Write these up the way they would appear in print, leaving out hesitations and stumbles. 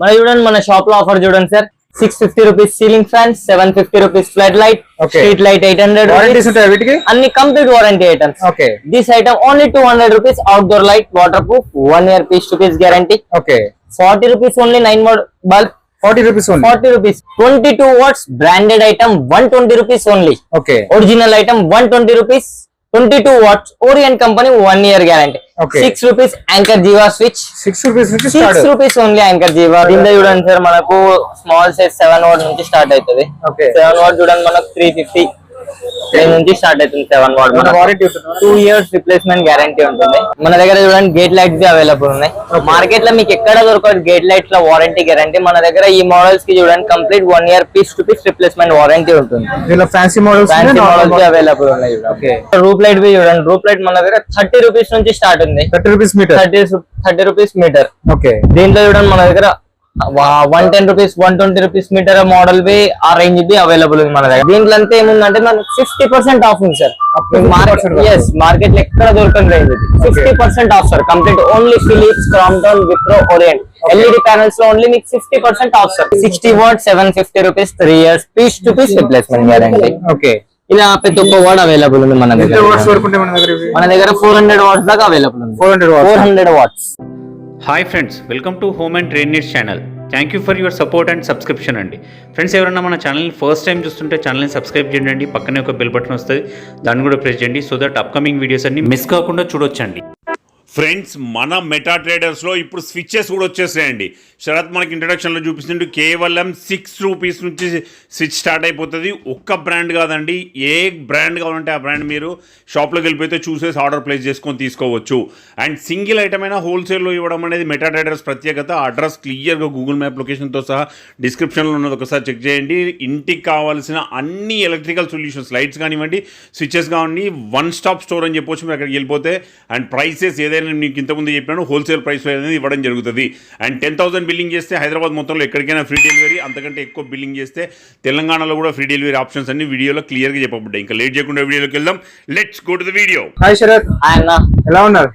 మన చూడండి మన షాప్ లో ఆఫర్ చూడండి sir 650 rupees ceiling fan 750 rupees flood light street light 800 warranties ఉంటాయి వీటికి అన్ని complete warranty items okay this item only 200 rupees outdoor light waterproof 1 year piece to piece guarantee okay 40 rupees only 9 mode bulb 40 rupees only 40 rupees 22 watts branded item 120 rupees only okay original item 120 rupees 22 watts Orient company 1 year guarantee okay 6 rupees anchor jiva switch 6 rupees నుంచి start 6 rupees only anchor jiva దీంట్లో చూడండి sir మనకు small size 7 watt నుంచి start అవుతది okay 7 watt చూడండి మనకు 350 నుంచి start అవుతుంది 7 watt మన వారంటీ ఉంటుంది 2 years రిప్లేస్మెంట్ గ్యారంటీ ఉంటుంది మన దగ్గర చూడండి గేట్ లైట్స్ అవైలబుల్ ఉన్నాయి మార్కెట్ లో మీకు ఎక్కడ దొరకదు గేట్ లైట్స్ లో వారంటీ గ్యారంటీ మన దగ్గర ఈ మోడల్స్ కి చూడండి complete 1 year piece to piece replacement warranty ఉంటుంది దీనిలో ఫ్యాన్సీ మోడల్స్ అవైలబుల్ ఉన్నాయి ఓకే రూప్ లైట్ బి చూడండి రూప్ లైట్ మన దగ్గర 30 రూపీస్ నుంచి స్టార్ట్ ఉంది 30 rupees metre 30 rupees metre okay దీంట్లో చూడండి మన దగ్గర 110 రూపీస్ 120 రూపీస్ మీటర్ మోడల్ బి ఆ రేంజ్ బి అవైలబుల్ ఉంది మన దగ్గర దీంట్లో అంతా ఏముందంటే మనకు 50% ఆఫ్ ఉంది సార్ మార్కెట్ లో ఎక్కడ దొరకని రేంజ్ ఇది 50% off sir complete only Philips Crompton Wipro Orient LED panels లో ఓన్లీ మీకు 50% off sir 60 watt 750 rupees 3 years piece to piece replacement guarantee okay ఇలా ప్రతి ఒక్క వాట్ అవైలబుల్ ఉంది మన దగ్గర వాట్స్ వరకు ఉంటాయి మన దగ్గర 400 వాట్స్ దాకా అవైలబుల్ ఉంది 400 watts hi friends, welcome to Home and Trade Needs channel. Thank you for your support and subscription అండి. ఫ్రెండ్స్, ఎవరైనా మన ఛానల్ని ఫస్ట్ టైం చూస్తుంటే ఛానల్ని సబ్స్క్రైబ్ చేయండి. పక్కనే ఒక బెల్ బటన్ వస్తుంది, దాన్ని కూడా ప్రెస్ చేయండి. సో దట్ అప్కమింగ్ వీడియోస్ అన్ని మిస్ కాకుండా చూడొచ్చండి. ఫ్రెండ్స్, మన మెటా ట్రేడర్స్లో ఇప్పుడు స్విచ్చెస్ కూడా వచ్చేసాయండి. శరత్ మనకి ఇంట్రడక్షన్లో చూపిస్తుంటే కేవలం 6 రూపీస్ నుంచి స్విచ్ స్టార్ట్ అయిపోతుంది. ఒక్క బ్రాండ్ కాదండి, ఏ బ్రాండ్ కావాలంటే ఆ బ్రాండ్ మీరు షాప్లోకి వెళ్ళిపోతే చూసేసి ఆర్డర్ ప్లేస్ చేసుకొని తీసుకోవచ్చు. అండ్ సింగిల్ ఐటమ్ అయినా హోల్సేల్లో ఇవ్వడం అనేది మెటా ట్రేడర్స్ ప్రత్యేకత. అడ్రస్ క్లియర్గా గూగుల్ మ్యాప్ లొకేషన్తో సహా డిస్క్రిప్షన్లో ఉన్నది ఒకసారి చెక్ చేయండి. ఇంటికి కావాల్సిన అన్ని ఎలక్ట్రికల్ సొల్యూషన్స్, లైట్స్ కానివ్వండి, స్విచ్చెస్ కానివ్వండి, వన్ స్టాప్ స్టోర్ అని చెప్పొచ్చు. మీరు అక్కడికి వెళ్ళిపోతే అండ్ ప్రైసెస్ ఏదైనా మీకు ఇంతకుముందు చెప్పినాను హోల్సేల్ ప్రైస్ అనేది ఇవ్వడం జరుగుతుంది. అండ్ 10,000 బిల్లింగ్ చేస్తే హైదరాబాద్ మొత్తంలో ఎక్కడికైనా ఫ్రీ డెలివరీ, అంతకంటే ఎక్కువ బిల్లింగ్ చేస్తే తెలంగాణలో కూడా ఫ్రీ డెలివరీ ఆప్షన్స్ అన్ని వీడియోలో క్లియర్గా చెప్పబడ్డాయి. ఇంకా లేట్ చేయకుండా వీడియోలోకి వెళ్దాం. Let's go to the video. Hi Sharath, ఎలా ఉన్నారు?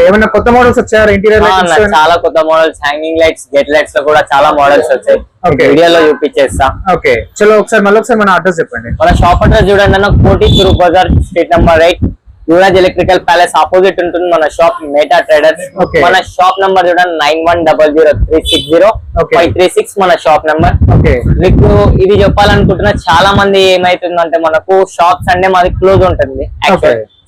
ఏమైనా కొత్త మోడల్స్ వచ్చారా? ఇంటీరియర్ చాలా కొత్త models, hanging lights, gate lights లో కూడా చాలా మోడల్స్ వచ్చాయి. వీడియోలో చూపించేస్తా. ఓకే, చలో ఒకసారి మళ్ళీ ఒకసారి మన అడ్రస్ చెప్పండి. మన షాప్ అడ్రస్ చూడండి అన్న, కోటి సురు Bazar, street number 8, Yuvaraj electrical palace opposite ఉంటుంది మన షాప్ మెటా ట్రేడర్స్. మన షాప్ నంబర్ చూడండి 9100360536 మన షాప్ నంబర్. మీకు ఇది చెప్పాలనుకుంటున్నా, చాలా మంది ఏమైతుందంటే మనకు షాప్ సండే మాది క్లోజ్ ఉంటుంది.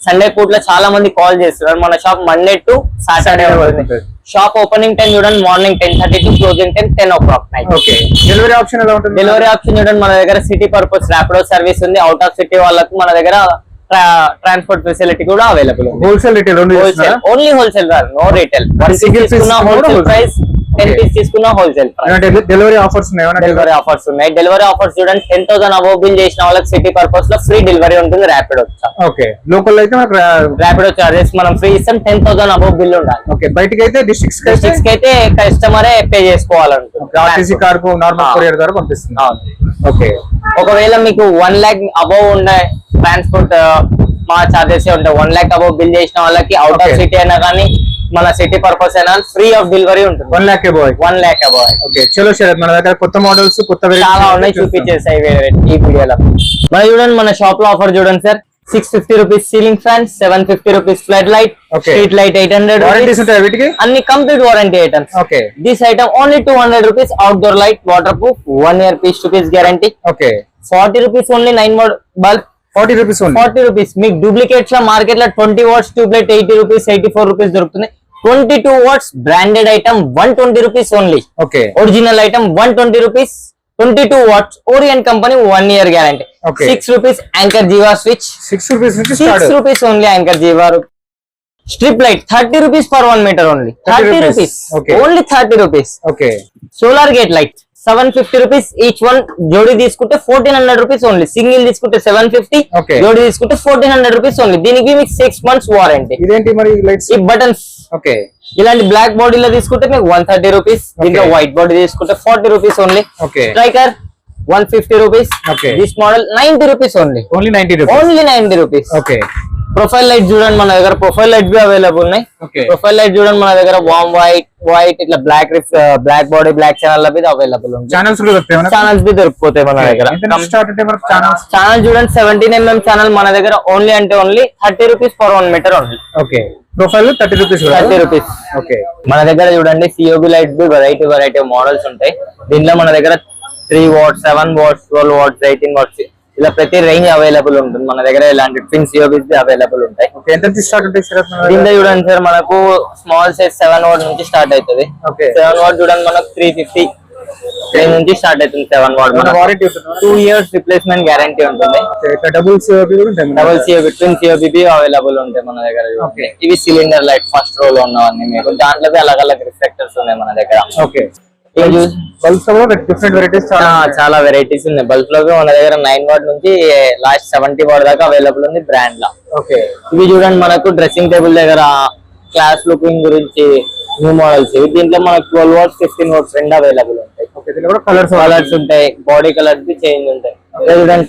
సండే పూట్ లో చాలా మంది కాల్ చేస్తున్నారు. మన షాప్ మండే టు సాటర్డే ఉంటుంది. షాప్ ఓపెనింగ్ టైం చూడండి morning 10:30 to closing time 10 o'clock night. Delivery option ఎలా ఉంటుంది? డెలివరీ ఆప్షన్ చూడండి మన దగ్గర సిటీ పర్పస్ ర్యాపిడో సర్వీస్ ఉంది. అవుట్ ఆఫ్ సిటీ వాళ్ళకు మన దగ్గర ట్రాన్స్పోర్ట్ ఫెసిలిటీ కూడా available. Wholesale retail only wholesale, no retail. Wholesale price 10 piece తీసుకున్న హోల్సేల్ ప్రైస్. డెలివరీ ఆఫర్స్ ఉన్నాయి. డెలివరీ ఆఫర్స్ ఉన్నాయి. డెలివరీ ఆఫర్స్ చూడండి 10,000 అబోవ్ బిల్ చేసిన వాళ్ళకి సిటీ పర్పస్ లో ఫ్రీ డెలివరీ ఉంటుంది. ర్యాపిడో ఓకే, లోకల్ అయితే ర్యాపిడో చార్జెస్ మనం ఫ్రీ ఇస్తాం. 10,000 అబోవ్ బిల్ ఉండాలి. ఓకే, బయటికి అయితే డిస్ట్రిక్ట్స్ కి అయితే కస్టమరే పే చేసుకోవాలనుకుంటుంది. ఆర్టీసీ కార్ కు నార్మల్ కొరియర్ ద్వారా పంపిస్తుంది. ఓకే, ఒకవేళ మీకు 1 lakh అబోవ్ ఉండే ట్రాన్స్పోర్ట్ మా చార్జెస్ ఉంటాయి. 1 lakh అబోవ్ బిల్ చేసిన వాళ్ళకి అవుట్ ఆఫ్ సిటీ అయినా కానీ మన సిటీ పర్పస్ అయినా ఫ్రీ ఆఫ్ డెలివరీ ఉంటుంది. 1 lakh అబోవ్. ఓకే, చలో శరత్, మన దగ్గర కొత్త మోడల్స్ కొత్త చాలా ఉన్నాయి, చూపించేసాయి ఈ వీడియోలో. మన చూడండి మన షాప్ లో ఆఫర్ చూడండి sir 650 rupees ceiling fan 750 rupees flood light street light 800 warranties ఉంటాయి వీటికి అన్ని complete warranty items. Okay, this item only 200 rupees outdoor light waterproof 1 year piece to piece guarantee. Okay, 40 rupees only 9 mode bulb 40 rupees. 40 rupees. మీకు duplicates లో market లో 20 watts tube light 80 rupees 84 rupees దొరుకుతుంది. 22 watts branded item 120 rupees only. Okay, original item 120 rupees 22 watts Orient company 1 year guarantee. 6 rupees anchor jiva switch. 6 rupees నుంచి 6 rupees only anchor jiva. Strip light 30 rupees per 1 meter only. 30 rupees. Only 30 rupees. Okay. Solar gate light 750 rupees each one. జోడి తీసుకుంటే 1400 rupees only. Single తీసుకుంటే 750. జోడి తీసుకుంటే 1400 rupees only. దీనికి మీకు 6 months warranty. ఇదేంటి మరి లైట్స్? ఈ బటన్స్. ఓకే, ఇలాంటి బ్లాక్ బాడీలో తీసుకుంటే మీకు 130 రూపీస్. దీంట్లో వైట్ బాడీ తీసుకుంటే 40 rupees only. Okay, striker 150 rupees. Okay, this model 90 rupees only. Only 90 rupees. Only 90 rupees. Okay, profile light చూడండి మన దగ్గర ప్రొఫైల్ లైట్ బి అవైలబుల్ ఉన్నాయి. Okay. ప్రొఫైల్ లైట్ చూడండి మన దగ్గర వామ్ వైట్ ఇట్లా black body black channel be available ఉంది. Channels కూడా దొరుకుతాయి ఛానల్స్ బి దొరికిపోతాయి మన దగ్గర. స్టార్ట్ అంటే మనకు ఛానల్స్ ఛానల్ చూడండి 17mm ఛానల్ మన దగ్గర only 30 rupees for 1 metre only. Okay profile 30 rupees 30 rupees. Okay మన దగ్గర చూడండి COB light be variety models ఉంటాయి. దీంట్లో మన దగ్గర 3 వాట్స్ 7 వాట్స్ 12 వాట్స్ 18 వాట్స్ ఇలా ప్రతి రేంజ్ అవైలబుల్ ఉంటుంది మన దగ్గర. ఇలాంటి ట్విన్ సిఓబిస్ అవైలబుల్ ఉంటాయి. ఎంత స్టార్ట్ ఉంటాయి దీంట్లో చూడండి సార్ మనకు స్మాల్ సైజ్ 7 వాట్ నుంచి స్టార్ట్ అవుతుంది. 7 వాట్ చూడండి మనకు 350 నుంచి స్టార్ట్ అవుతుంది. 7 what warranty 2 years replacement guarantee ఉంటుంది. డబుల్ సిఓబి కూడా ఉంటాయి. Double COB twin COB available ఉంటాయి మన దగ్గర. ఇవి సిలిండర్ లైట్ ఫస్ట్ రో లో ఉన్నవన్నీ మీకు. దాంట్లో అలగ్ రిఫ్లెక్టర్స్ ఉన్నాయి మన దగ్గర. ఓకే బల్బ్స్ లో డిఫరెంట్ వెరైటీస్ చాలా వెరైటీస్ ఉన్నాయి. బల్బ్ లో మన దగ్గర 9 వాట్ నుంచి లాస్ట్ 70 వాట్ దాకా అవైలబుల్ ఉంది బ్రాండ్ లా. ఓకే ఇవి చూడండి మనకు డ్రెస్సింగ్ టేబుల్ దగ్గర క్లాస్ లుకింగ్ గురించి న్యూ మోడల్స్. దీంట్లో మనకు 12 వాట్స్ 15 వాట్స్ రెండు అవైలబుల్ ఉంటాయి. దీంట్లో కూడా కలర్స్ ఉంటాయి. బాడీ కలర్ బి చేంజ్ ఉంటాయి.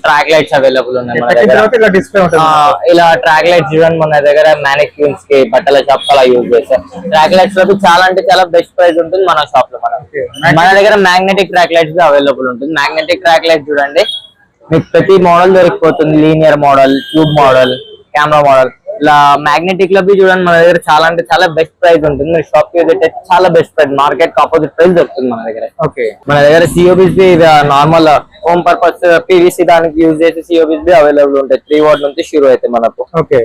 ట్రాక్ లైట్స్ అవైలబుల్ ఉన్నాయి మన దగ్గర. డిస్ప్లే ఉంటుంది. ఇలా ట్రాక్ లైట్స్ చూడండి మన దగ్గర మ్యానిక్యూన్స్ కి బట్టల షాప్ అలా యూజ్ చేస్తారు. ట్రాక్ లైట్స్ లో చాలా అంటే చాలా బెస్ట్ ప్రైస్ ఉంటుంది మన షాప్ లో. మన దగ్గర మ్యాగ్నెటిక్ ట్రాక్ లైట్స్ అవైలబుల్ ఉంటుంది. మ్యాగ్నెటిక్ ట్రాక్ లైట్ చూడండి మీకు ప్రతి మోడల్ దొరికిపోతుంది. Linear model, tube model, camera model ఇలా మ్యాగ్నెటిక్ లో చూడండి మన దగ్గర చాలా అంటే చాలా బెస్ట్ ప్రైస్ ఉంటుంది. మీరు షాప్ కి విజిట్ అయితే చాలా బెస్ట్ ప్రైస్ మార్కెట్ కి ఆపోజిట్ ప్రైస్ దొరుకుతుంది మన దగ్గర. ఓకే మన దగ్గర సిఓబిస్ నార్మల్ హోమ్ పర్పస్ పీవీసీ దానికి యూజ్ చేసి సిఓబిస్ అవైలబుల్ ఉంటాయి. 3 వాట్ నుంచి షురూ అయితే మనకు. ఓకే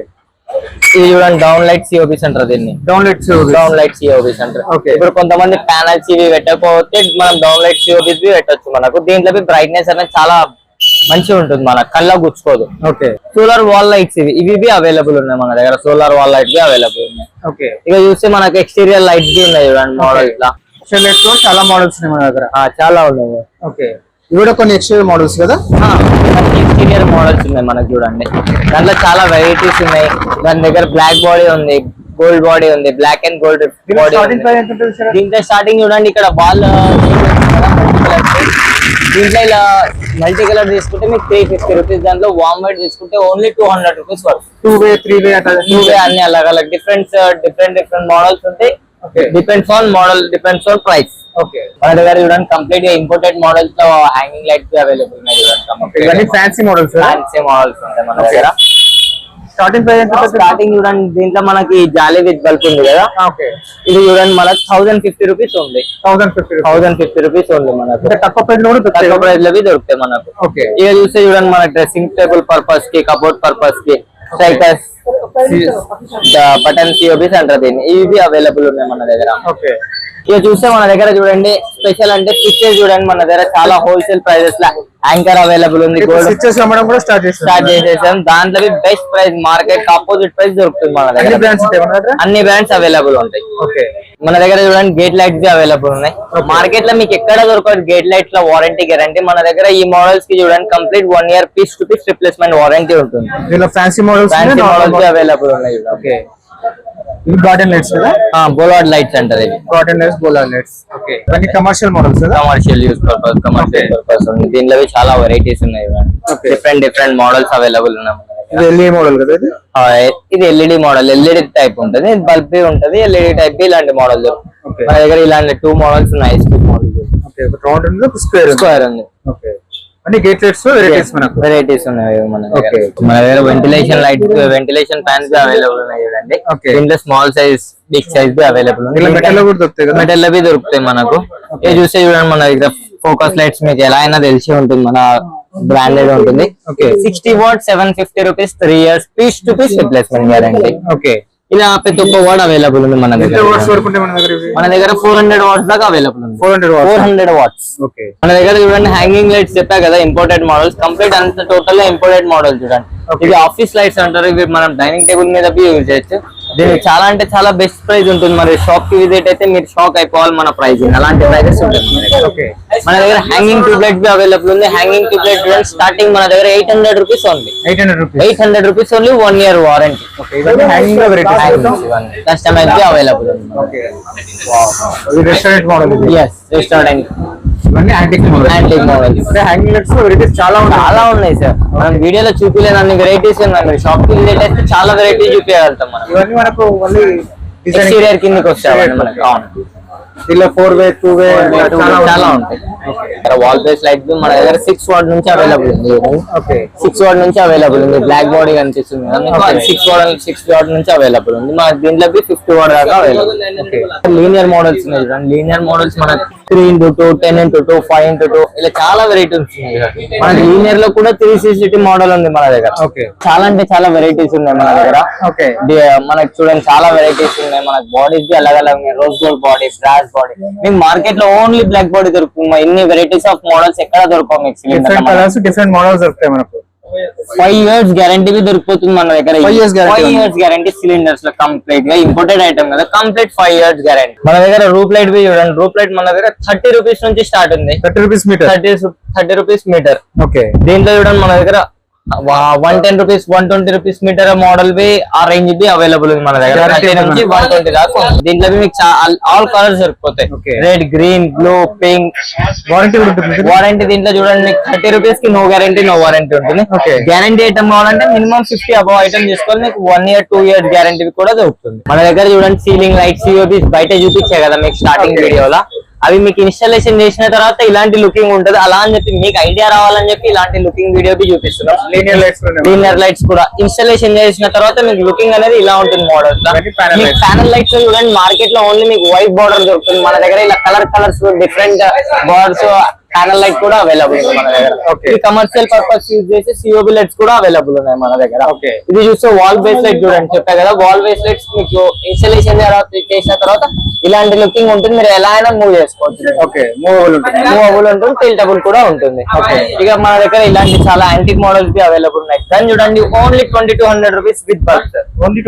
ఇది చూడండి డౌన్ లైట్ సిఓబిస్ అంటారు దీన్ని. డౌన్ లైట్ సిఓబిస్ అంటారు. ఇప్పుడు కొంతమంది ప్యానల్స్ ఇవి పెట్టకపోతే మనం డౌన్ లైట్ సిఓబిస్ పెట్టొచ్చు మనకు. దీంట్లో బ్రైట్నెస్ అనేది చాలా మంచిగా ఉంటుంది, మన కళ్ళ గుచ్చుకోదు. ఓకే సోలార్ వాల్ లైట్స్ ఇవి అవైలబుల్ ఉన్నాయి మన దగ్గర. సోలార్ వాల్ లైట్స్ అవైలబుల్ ఉన్నాయి. ఓకే ఇక చూస్తే మనకు ఎక్స్టీరియర్ లైట్స్ ఉన్నాయి చూడండి మోడల్ ఇట్లా. చాలా మోడల్స్ ఉన్నాయి మన దగ్గర. చాలా ఉన్నాయి. ఓకే ఇవి కూడా కొన్ని ఎక్స్టీరియర్ మోడల్స్ కదా. ఎక్స్టీరియర్ మోడల్స్ ఉన్నాయి మనకు చూడండి. దాంట్లో చాలా వెరైటీస్ ఉన్నాయి. దాని దగ్గర బ్లాక్ బాడీ ఉంది, గోల్డ్ బాడీ ఉంది, బ్లాక్ అండ్ గోల్డ్ బాడీ. దీంట్లో స్టార్టింగ్ చూడండి ఇక్కడ బాల్ దీంట్లో ఇలా మల్టీ కలర్ తీసుకుంటే మీకు 350 రూపీస్. దాంట్లో వామ్ వైట్ తీసుకుంటే ఓన్లీ 200 రూపీస్ పడుతుంది. 2-way 3-way అన్ని అలగ్ డిఫరెంట్ మోడల్స్ ఉంటాయి. Depends on model, depends on price. Okay మన దగ్గర చూడండి కంప్లీట్ గా ఇంపోర్టెడ్ మోడల్స్ లో హ్యాంగింగ్ లైట్స్ అవైలబుల్ ఉన్నాయి చూడండి. ఇవన్నీ ఫ్యాన్సీ మోడల్స్ ఉంటాయి మన దగ్గర. స్టార్టింగ్ ప్రైస్ ఎంత? స్టార్టింగ్ చూడండి దీంట్లో మనకి జాలీ విత్ బల్బ్ ఉంది కదా. ఓకే ఇది చూడండి మనకు 1050 రూపీస్ ఉంది. 1050 రూపీస్ ఉంది మనకు. తక్కువ ప్రైస్ లో తక్కువ ప్రైస్ లో దొరుకుతాయి మనకు. ఓకే ఇక చూస్తే చూడండి మన డ్రెస్సింగ్ టేబుల్ పర్పస్ కి, కబోర్డ్ పర్పస్ కి స్ట్రైకర్స్ బటన్ సిఓబిస్ అంటారు దీన్ని. ఇవి అవైలబుల్ ఉన్నాయి మన దగ్గర. ఓకే ఇక చూస్తే మన దగ్గర చూడండి స్పెషల్ అంటే స్విచ్చెస్ చూడండి మన దగ్గర చాలా హోల్సేల్ ప్రైజెస్ లా యాంకర్ అవైలబుల్ ఉంది. గోల్డ్ స్విచ్చెస్ అమ్మడం కూడా స్టార్ట్ చేసేసాం. దాంట్లో best price market opposite price దొరుకుతుంది మన దగ్గర. అన్ని బ్రాండ్స్ అవైలబుల్ ఉంటాయి. ఓకే మన దగ్గర చూడండి గేట్ లైట్స్ అవైలబుల్ ఉన్నాయి. మార్కెట్ లో మీకు ఎక్కడ దొరకదు గేట్ లైట్స్ లో వారంటీ గ్యారంటీ. మన దగ్గర ఈ మోడల్స్ కి చూడండి complete 1 year piece to piece replacement warranty ఉంటుంది. ఫ్యాన్సీ మోడల్స్ అవైలబుల్ ఉన్నాయి. ఓకే ఇవి గార్డెన్ లైట్స్ కదా. బోలార్డ్ లైట్స్ అంటారు ఇవి. Garden lights, bollard lights. Okay ఇవన్నీ కమర్షియల్ మోడల్స్ కదా. Commercial use purpose, commercial purpose ఉంది. దీనిలో చాలా వెరైటీస్ ఉన్నాయి. డిఫరెంట్ మోడల్స్ అవైలబుల్ ఉన్నాయి. ఇది ఎల్ఈడి మోడల్ కదా. ఇది ఎల్ఈడి మోడల్, ఎల్ఈడి టైప్ ఉంటుంది. బల్బ్ ఉంటది, ఎల్ఈడి టైప్ ఇలాంటి మోడల్. మన దగ్గర ఇలాంటి 2 మోడల్స్ ఉన్నాయి. రౌండ్ ఉంది, స్క్వేర్ ఉంది. ఓకే అన్ని గేట్ లైట్స్ వెరైటీస్ ఉన్నాయి మన దగ్గర. Ventilation lights, ventilation fans available ఉన్నాయి చూడండి. దీంట్లో small size, big size be available ఉంది. మెటల్ లో దొరుకుతాయి మనకు. ఇది చూస్తే చూడండి మన దగ్గర ఫోకస్ లైట్స్ మీకు ఎలా అయినా తెలిసి ఉంటుంది, మన బ్రాండెడ్ ఉంటుంది. 60 watt 750 rupees 3 years piece to piece replacement guarantee. Okay ఇలా ప్రతి ఒక్క వాట్ అవైలబుల్ ఉంది మన దగ్గర. మన దగ్గర 400 వాట్స్ దాకా అవైలబుల్ ఉంది. 400 వాట్స్. ఓకే మన దగ్గర చూడండి హ్యాంగింగ్ లైట్స్ చెప్పా కదా, ఇంపోర్టెడ్ మోడల్స్. కంప్లీట్ అంత టోటల్ ఇంపోర్టెడ్ మోడల్ చూడండి. ఇవి ఆఫీస్ లైట్స్ అంటారు. ఇవి మనం డైనింగ్ టేబుల్ మీద యూజ్ చేయొచ్చు. దీనికి చాలా అంటే చాలా బెస్ట్ ప్రైస్ ఉంటుంది. మరి షాప్ కి విజిట్ అయితే మీరు షాక్ అయిపోవాలి మన ప్రైస్. అలాంటి ప్రైజెస్ ఉంటుంది మన దగ్గర. హ్యాంగింగ్ ట్యూబ్లైట్ బి అవైలబుల్ ఉంది. హ్యాంగింగ్ ట్యూబ్లైట్ స్టార్టింగ్ మన దగ్గర 800 rupees only. 800 rupees only 1 year warranty. Customize బి అవైలబుల్ ఉంది. Restaurant model. రెస్టారెంట్ ఇవన్నీ antique model. Antique models. Hanging lights varieties చాలా ఉన్నాయి సార్. మనం వీడియోలో చూపించలేని అన్ని వెరైటీస్ ఉన్నాయి. మీరు షాప్ కి విజిట్ అయితే చాలా వెరైటీ చూపించగలుగుతాం మనం. ఇవన్నీ మనకు మళ్ళీ ఎక్స్టీరియర్ కిందకి వస్తాయి మనకి. అవును, దీనిలో 4-way 2-way చాలా ఉంటాయి. వాల్ బేస్ లైట్ మన దగ్గర 6 వాట్ నుంచి అవైలబుల్ ఉంది. ఓకే, 6 వాట్ నుంచి అవైలబుల్ ఉంది. బ్లాక్ బాడీ కనిపిస్తుంది కదా మీకు, అది 6 వాట్ నుంచి అవైలబుల్ ఉంది. మన దీంట్లో 50 వాట్ దాకా అవైలబుల్. లీనియర్ మోడల్స్ ఉన్నాయి చూడండి. లీనియర్ మోడల్స్ మనకి 3x2, 10x2, 5x2 ఇలా చాలా వెరైటీస్ ఉన్నాయి. మనకి లీనియర్ లో కూడా 360 మోడల్ ఉంది మన దగ్గర. ఓకే, చాలా అంటే చాలా వెరైటీస్ ఉన్నాయి మన దగ్గర. ఓకే, మనకి చూడండి చాలా వెరైటీస్ ఉన్నాయి. మనకి బాడీస్ కి అలగ్ అలగ్ ఉన్నాయి. Rose gold body, brass body. మీకు మార్కెట్ లో ఓన్లీ బ్లాక్ బాడీ దొరుకుతుంది. ఇన్ని వెరైటీస్ ఆఫ్ మోడల్స్ ఎక్కడ దొరకవు మీకు. డిఫరెంట్ కలర్స్, డిఫరెంట్ మోడల్స్ దొరుకుతాయి మనకు. 5 years గ్యారంటీ దొరికిపోతుంది మన దగ్గర. 5 years గ్యారంటీ సిలిండర్స్ లో కంప్లీట్ గా ఇంపోర్టెడ్ ఐటమ్ కదా. Complete 5 years guarantee. మన దగ్గర రూప్ లైట్ బి చూడండి. రూప్ లైట్ మన దగ్గర 30 రూపీస్ నుంచి స్టార్ట్ ఉంది. 30 rupees metre. 30 rupees metre. Okay, దీంట్లో చూడండి మన దగ్గర 110 రూపీస్, 120 రూపీస్ మీటర్ మోడల్ బి ఆ రేంజ్ బి అవైలబుల్ ఉంది మన దగ్గర. 30 నుంచి 120 దాకా. దీంట్లో మీకు ఆల్ కలర్స్ దొరికిపోతాయి. Red, green, blue, pink. Warranty కూడా ఉంటుంది. వారంటీ దీంట్లో చూడండి మీకు 30 రూపీస్ కి నో గ్యారంటీ, నో వారంటీ ఉంటుంది. గ్యారంటీ ఐటమ్ కావాలంటే మినిమం 50 అబౌవ్ ఐటమ్ తీసుకోవాలి. మీకు 1 year 2 years గ్యారంటీ కూడా దొరుకుతుంది మన దగ్గర. చూడండి సీలింగ్ లైట్స్, సిఓబీస్ బయట చూపించే కదా మీకు స్టార్టింగ్ వీడియోలో. అవి మీకు ఇన్స్టాలేషన్ చేసిన తర్వాత ఇలాంటి లుకింగ్ ఉంటుంది. అలా అని చెప్పి మీకు ఐడియా రావాలని చెప్పి ఇలాంటి లుకింగ్ వీడియో చూపిస్తున్నాం. లీనియర్ లైట్స్ కూడా ఇన్స్టాలేషన్ చేసిన తర్వాత మీకు లుకింగ్ అనేది ఇలా ఉంటుంది మోడల్స్. ప్యానల్ లైట్స్ చూడండి మార్కెట్ లో ఓన్లీ మీకు వైట్ బార్డర్ దొరుకుతుంది. మన దగ్గర ఇలా colours different borders panel light కూడా అవైలబుల్ ఉంది మన దగ్గర. ఈ కమర్షియల్ పర్పస్ యూజ్ చేసి సిఓబి లైట్స్ కూడా అవైలబుల్ ఉన్నాయి మన దగ్గర. ఇది చూస్తే వాల్ బేస్ లైట్ చూడండి. చెప్పా కదా వాల్ బేస్ లైట్స్ మీకు ఇన్స్టాలేషన్ చేసిన తర్వాత ఇలాంటి లుకింగ్ ఉంటుంది. మీరు ఎలా అయినా మూవ్ చేసుకోవచ్చు. మూవబుల్ ఉంటుంది, టిల్టబుల్ కూడా ఉంటుంది. ఇక మన దగ్గర ఇలాంటి చాలా యాంటిక్ మోడల్స్ బి అవైలబుల్ ఉన్నాయి. దాన్ని చూడండి only 2200 rupees with bulb. Only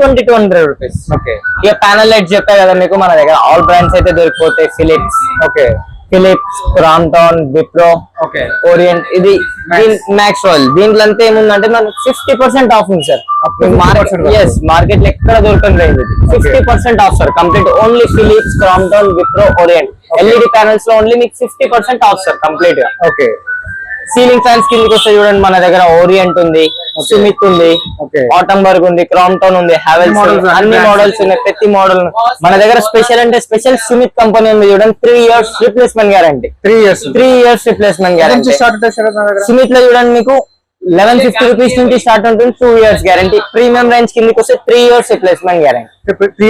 2200 rupees. ఇక ప్యానల్ లైట్స్ చెప్పా కదా మీకు మన దగ్గర ఆల్ బ్రాండ్స్ అయితే దొరికిపోతాయి. ఫిలిప్స్, క్రాంప్టన్, విప్రో, ఓరియంట్, ఇది మ్యాక్స్వెల్. దీంట్లో అంతా ఏముందంటే మనకు 50% ఆఫ్ ఉంది సార్. మార్కెట్ లో ఎక్కడ దొరకని రేంజ్ ఇది. 50% off sir complete. Only Philips, Crompton, Wipro, Orient LED panels లో ఓన్లీ మీకు 50% ఆఫ్ సార్ కంప్లీట్ గా. సీలింగ్ ఫ్యాన్స్ కిందకి వస్తే చూడండి మన దగ్గర ఓరియంట్ ఉంది, సుమిత్ ఉంది, ఆటంబర్గ్ ఉంది, క్రాంప్టన్ ఉంది, హావెల్స్, అన్ని మోడల్స్ ఉన్నాయి. ప్రతి మోడల్ మన దగ్గర స్పెషల్ అంటే స్పెషల్ సుమిత్ కంపెనీ ఉంది చూడండి. 3 years replacement guarantee. 3 years replacement guarantee. Sumit లో చూడండి మీకు 1150 రూపీస్ నుంచి స్టార్ట్ ఉంటుంది. 2 years గ్యారంటీ. ప్రీమియం రేంజ్ కిందకి వస్తే 3 years replacement guarantee. 3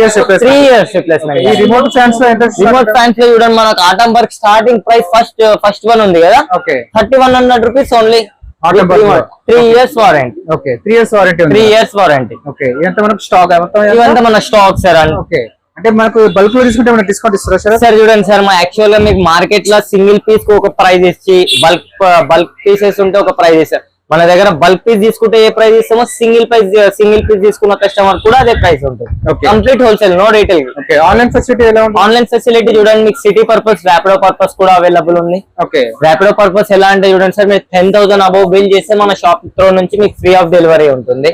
years replacement. Remote fans లో చూడండి మనకు Atomberg starting price first one ఉంది కదా 3100 rupees only. 3 years warranty. 3 years warranty. 3 years warranty. ఇదంతా మనకు స్టాక్. ఇవంతా మన స్టాక్ సార్. అంటే మనకు బల్క్ లో తీసుకుంటే ఏమైనా డిస్కౌంట్ ఇస్తారా సార్? చూడండి సార్, మా యాక్చువల్ గా మీకు మార్కెట్ లో సింగిల్ పీస్ కు ఒక ప్రైస్ ఇచ్చి బల్క్ పీసెస్ ఉంటే ఒక ప్రైస్ ఇస్తారు. మన దగ్గర బల్క్ పీస్ తీసుకుంటే ఏ ప్రైస్ ఇస్తామో సింగిల్ పీస్ తీసుకున్న కస్టమర్ కూడా అదే ప్రైస్ ఉంటుంది. Complete wholesale, no retail. Online facility ఎలా ఉంటుంది? ఆన్లైన్ ఫెసిలిటీ చూడండి మీకు సిటీ పర్పస్, ర్యాపిడో పర్పస్ కూడా అవైలబుల్ ఉంది. ర్యాపిడో పర్పస్ ఎలా అంటే చూడండి సార్, మీరు 10,000 అబౌవ్ బిల్ చేస్తే మన షాప్ త్రో నుంచి మీకు ఫ్రీ ఆఫ్ డెలివరీ ఉంటుంది.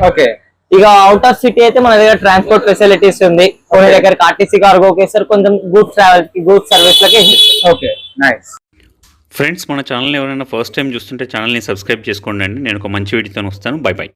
ఇక అవుట్ ఆఫ్ సిటీ అయితే మన దగ్గర ట్రాన్స్పోర్ట్ ఫెసిలిటీస్ ఉంది. కొన్ని దగ్గర ఆర్టీసీ కార్గోకి ఇస్తారు, కొంచెం గూడ్స్ ట్రావెల్ గూడ్స్ సర్వీస్ లకి. ఫ్రెండ్స్, మన ఛానల్ ఎవరైనా ఫస్ట్ టైం చూస్తుంటే ఛానల్ని సబ్స్క్రైబ్ చేసుకోండి. నేను ఒక మంచి వీడియోతో వస్తాను. By by.